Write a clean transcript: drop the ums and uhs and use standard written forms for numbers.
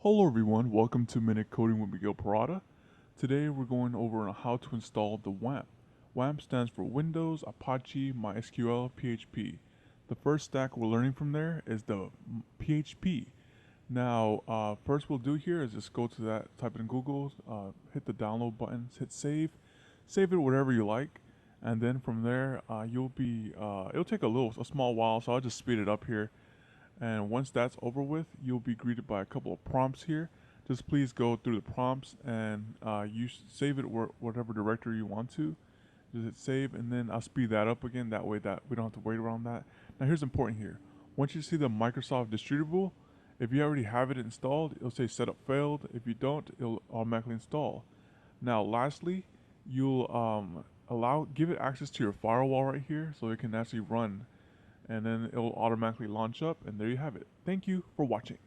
Hello everyone, welcome to Minute Coding with Miguel Parada. Today we're going over on how to install the WAMP. WAMP stands for Windows, Apache, MySQL, PHP. The first stack we're learning from there is the PHP. Now, first we'll do here is just go to that, type it in Google, hit the download button, hit save it whatever you like, and then from there it'll take a small while, so I'll just speed it up here. And once that's over with, you'll be greeted by a couple of prompts here. Just please go through the prompts and you save it whatever directory you want to. Just hit save, and then I'll speed that up again. That way that we don't have to wait around that. Now here's important here. Once you see the Microsoft distributable, if you already have it installed, it'll say setup failed. If you don't, it'll automatically install. Now lastly, you'll give it access to your firewall right here so it can actually run, and then it will automatically launch up, and there you have it. Thank you for watching.